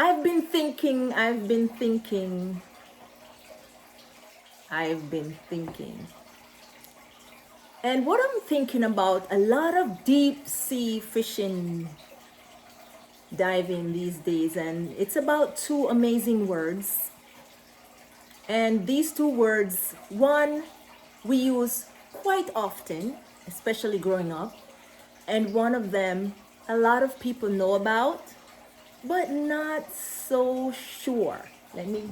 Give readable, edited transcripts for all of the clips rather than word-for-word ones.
I've been thinking. And what I'm thinking about, a lot of deep sea fishing, diving these days, and it's about two amazing words. And these two words, one we use quite often, especially growing up, and one of them a lot of people know about, but not so sure. Let me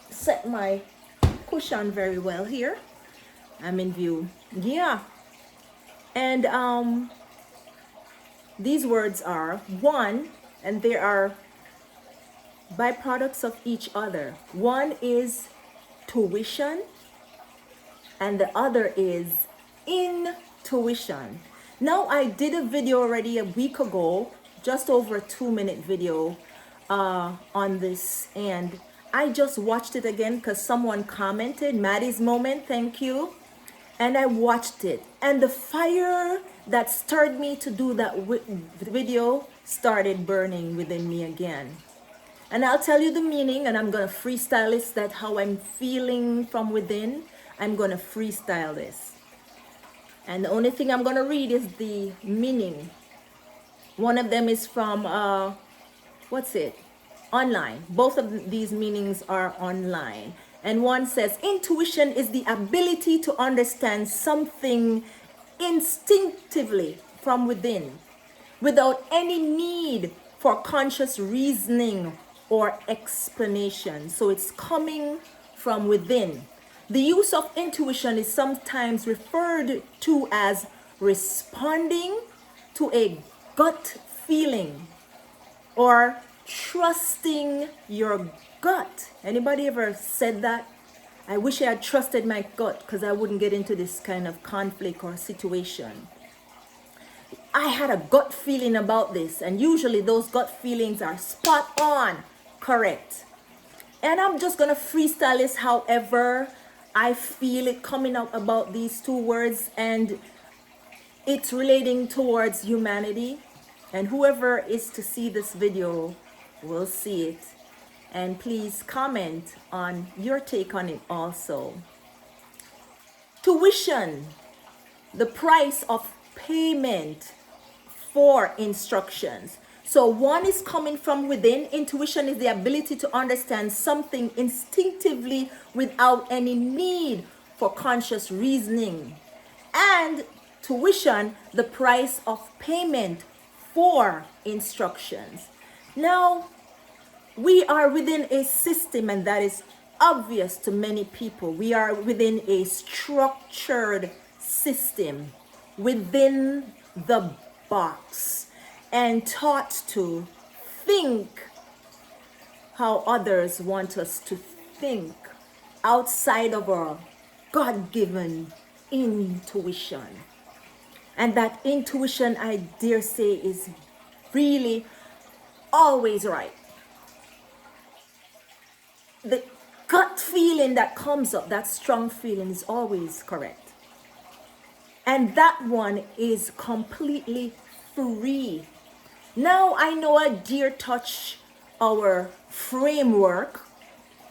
set my cushion very well here. I'm in view. Yeah. And these words are one, and they are byproducts of each other. One is tuition, and the other is intuition. Now, I did a video already a week ago, just over a 2-minute video on this, and I just watched it again because someone commented, Maddie's Moment, thank you. And I watched it, and the fire that stirred me to do that video started burning within me again. And I'll tell you the meaning, and I'm gonna freestyle this. That's how I'm feeling from within. I'm gonna freestyle this, and the only thing I'm gonna read is the meaning. One of them is from online. Both of these meanings are online. And one says, intuition is the ability to understand something instinctively from within, without any need for conscious reasoning or explanation. So it's coming from within. The use of intuition is sometimes referred to as responding to a gut feeling or trusting your gut. Anybody ever said that? I wish I had trusted my gut because I wouldn't get into this kind of conflict or situation. I had a gut feeling about this, and usually those gut feelings are spot on correct. And I'm just gonna freestyle this however I feel it coming up about these two words, and it's relating towards humanity. And whoever is to see this video will see it. And please comment on your take on it also. Tuition, the price of payment for instructions. So one is coming from within. Intuition is the ability to understand something instinctively without any need for conscious reasoning. And tuition, the price of payment for instructions. Now, we are within a system, and that is obvious to many people. We are within a structured system, within the box, and taught to think how others want us to think outside of our God-given intuition. And that intuition, I dare say, is really always right. The gut feeling that comes up, that strong feeling, is always correct. And that one is completely free. Now I know I dare touch our framework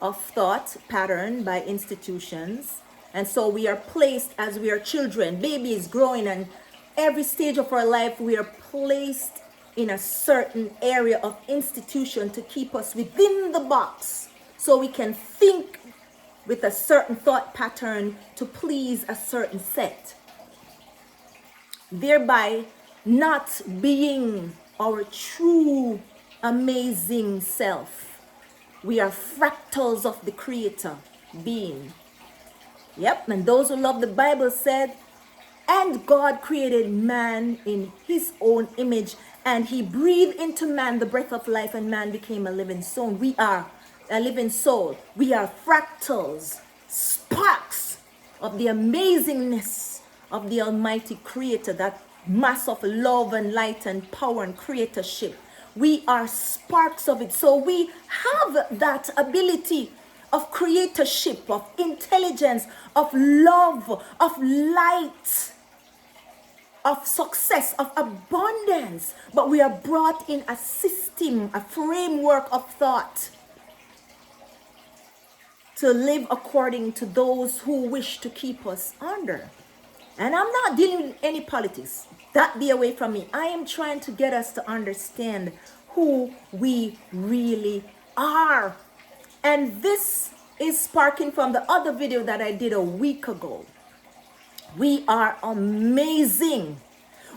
of thought pattern by institutions. And so we are placed as we are children, babies growing, and every stage of our life we are placed in a certain area of institution to keep us within the box, so we can think with a certain thought pattern to please a certain set, thereby not being our true amazing self. We are fractals of the Creator being. Yep, and those who love the Bible said, and God created man in his own image, and he breathed into man the breath of life, and man became a living soul. We are a living soul. We are fractals, sparks of the amazingness of the Almighty Creator, that mass of love and light and power and creatorship. We are sparks of it. So we have that ability of creatorship, of intelligence, of love, of light, of success, of abundance, but we are brought in a system, a framework of thought to live according to those who wish to keep us under. And I'm not dealing with any politics. That be away from me. I am trying to get us to understand who we really are. And this is sparking from the other video that I did a week ago. We are amazing.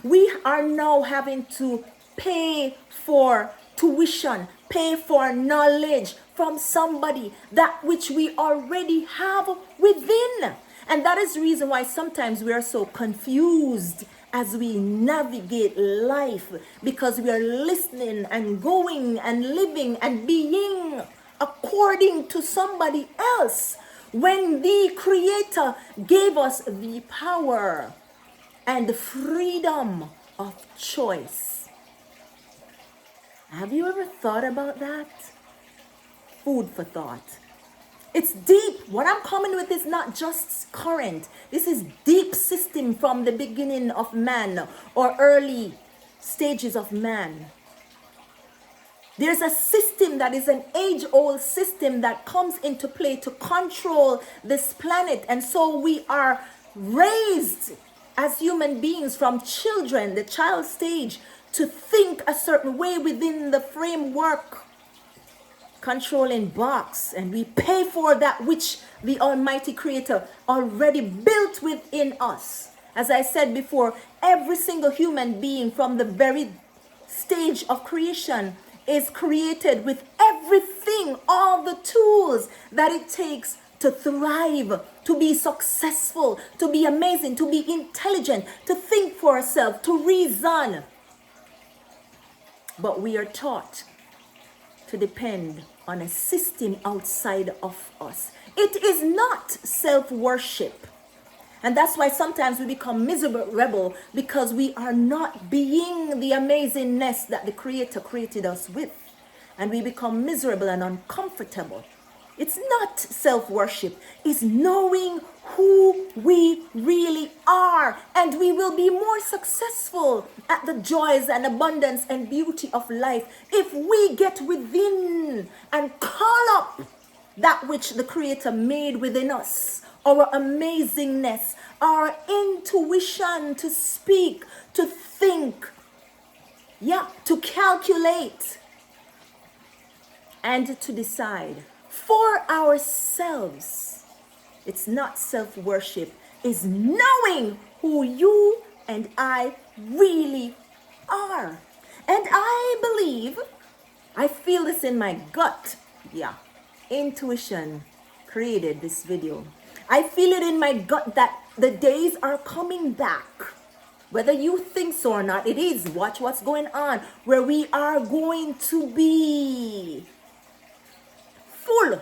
We are now having to pay for tuition, pay for knowledge from somebody, that which we already have within. And that is the reason why sometimes we are so confused as we navigate life, because we are listening and going and living and being according to somebody else, when the Creator gave us the power and the freedom of choice. Have you ever thought about that? Food for thought. It's deep. What I'm coming with is not just current. This is deep system from the beginning of man, or early stages of man. There's a system that is an age-old system that comes into play to control this planet. And so we are raised as human beings from children, the child stage, to think a certain way within the framework controlling box, and we pay for that which the Almighty Creator already built within us. As I said before, every single human being from the very stage of creation is created with everything, all the tools that it takes to thrive, to be successful, to be amazing, to be intelligent, to think for ourselves, to reason. But we are taught to depend on a system outside of us. It is not self-worship. And that's why sometimes we become miserable, because we are not being the amazingness that the Creator created us with. And we become miserable and uncomfortable. It's not self-worship. It's knowing who we really are. And we will be more successful at the joys and abundance and beauty of life if we get within and call up that which the Creator made within us. Our amazingness, our intuition to speak, to think, to calculate, and to decide for ourselves. It's not self-worship. It's knowing who you and I really are. And I believe, I feel this in my gut. Intuition created this video. I feel it in my gut that the days are coming back. Whether you think so or not, it is. Watch what's going on. Where we are going to be full,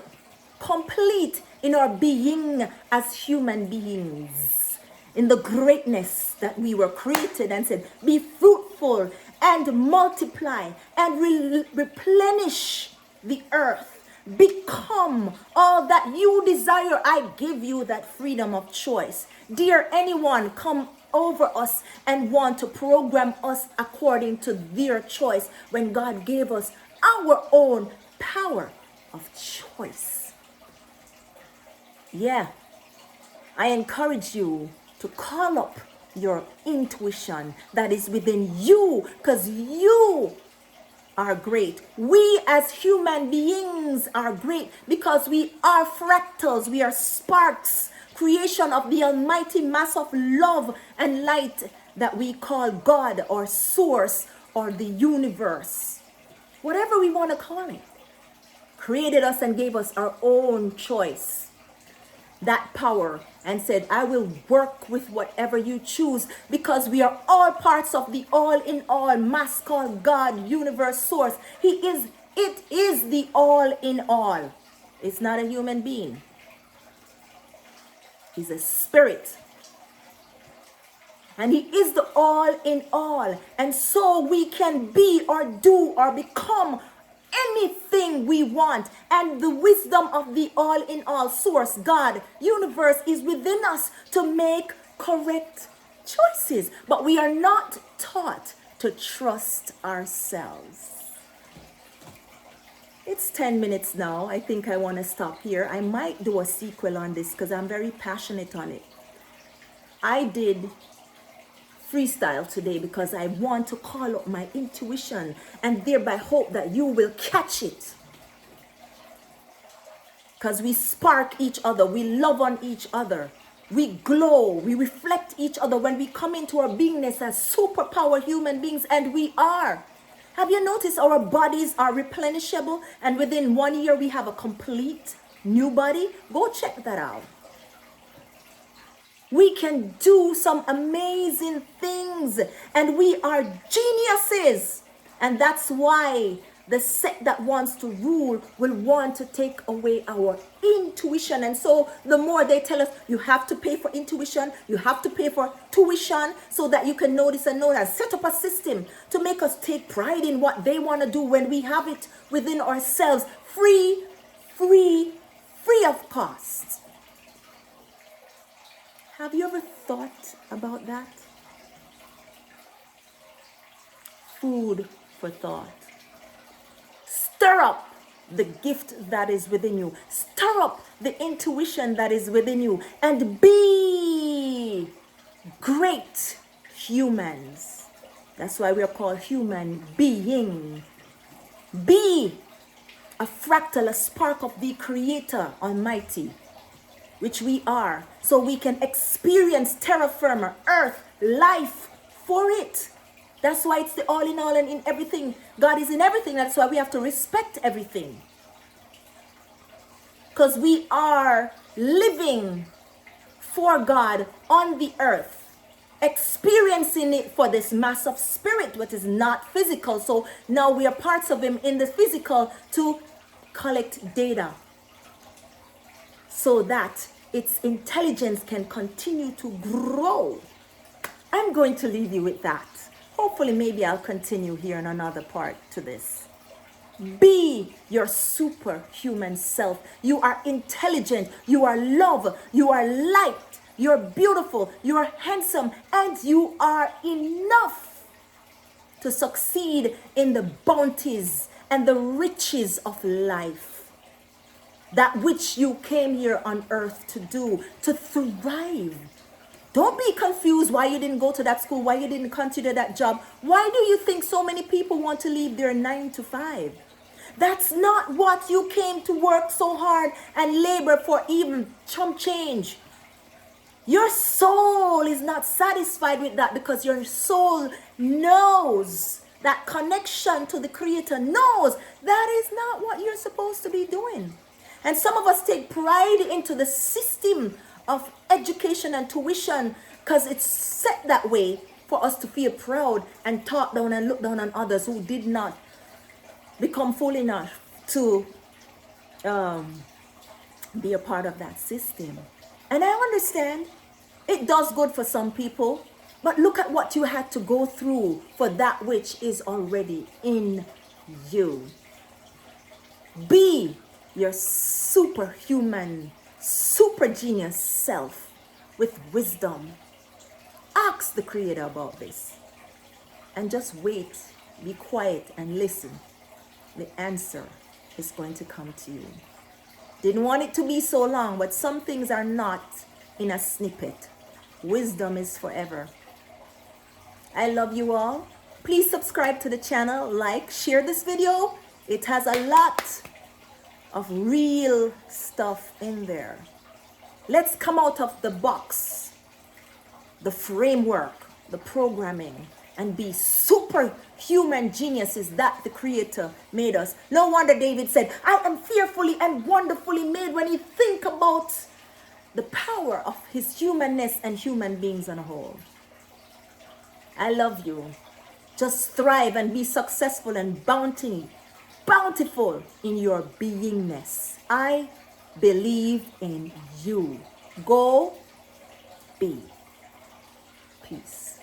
complete in our being as human beings, in the greatness that we were created and said, be fruitful and multiply and replenish the earth. Become all that you desire. I give you that freedom of choice. Dear anyone come over us and want to program us according to their choice, when God gave us our own power of choice. I encourage you to call up your intuition that is within you, because you are great. We as human beings are great because we are fractals, we are sparks, creation of the almighty mass of love and light that we call God or source or the universe. Whatever we want to call it. Created us and gave us our own choice, that power, and said, I will work with whatever you choose, because we are all parts of the all-in-all mass called God, universe, source. It is the all-in-all. It's not a human being. He's a spirit. And he is the all-in-all. And so we can be or do or become anything we want. And the wisdom of the all-in-all source, God, universe, is within us to make correct choices, but we are not taught to trust ourselves. It's 10 minutes now. I think I want to stop here. I might do a sequel on this because I'm very passionate on it. I did freestyle today because I want to call up my intuition and thereby hope that you will catch it. Because we spark each other, we love on each other, we glow, we reflect each other when we come into our beingness as superpower human beings, and we are. Have you noticed our bodies are replenishable, and within 1 year we have a complete new body? Go check that out. We can do some amazing things, and we are geniuses. And that's why the set that wants to rule will want to take away our intuition. And so the more they tell us, you have to pay for intuition, you have to pay for tuition so that you can know this and know that, set up a system to make us take pride in what they want to do when we have it within ourselves, free of cost. Have you ever thought about that? Food for thought. Stir up the gift that is within you. Stir up the intuition that is within you. And be great humans. That's why we are called human being. Be a fractal, a spark of the Creator Almighty, which we are, so we can experience terra firma, earth, life for it. That's why it's the all in all and in everything. God is in everything. That's why we have to respect everything. Because we are living for God on the earth, experiencing it for this mass of spirit, which is not physical. So now we are parts of Him in the physical to collect data, so that its intelligence can continue to grow. I'm going to leave you with that. Hopefully, maybe I'll continue here in another part to this. Be your superhuman self. You are intelligent. You are love. You are light. You're beautiful. You are handsome. And you are enough to succeed in the bounties and the riches of life. That which you came here on earth to do, to thrive. Don't be confused why you didn't go to that school, why you didn't consider that job. Why do you think so many people want to leave their 9 to 5? That's not what you came to work so hard and labor for, even chump change. Your soul is not satisfied with that, because your soul knows, that connection to the Creator knows that is not what you're supposed to be doing. And some of us take pride into the system of education and tuition because it's set that way for us to feel proud and talk down and look down on others who did not become full enough to be a part of that system. And I understand it does good for some people, but look at what you had to go through for that which is already in you. Be your superhuman, super genius self with wisdom. Ask the Creator about this and just wait, be quiet and listen. The answer is going to come to you. Didn't want it to be so long, but some things are not in a snippet. Wisdom is forever. I love you all. Please subscribe to the channel, like, share this video. It has a lot of real stuff in there. Let's come out of the box, the framework, the programming, and be superhuman geniuses that the Creator made us. No wonder David said, I am fearfully and wonderfully made, when he think about the power of his humanness and human beings on a whole. I love you. Just thrive and be successful and bountiful in your beingness. I believe in you. Go be. Peace.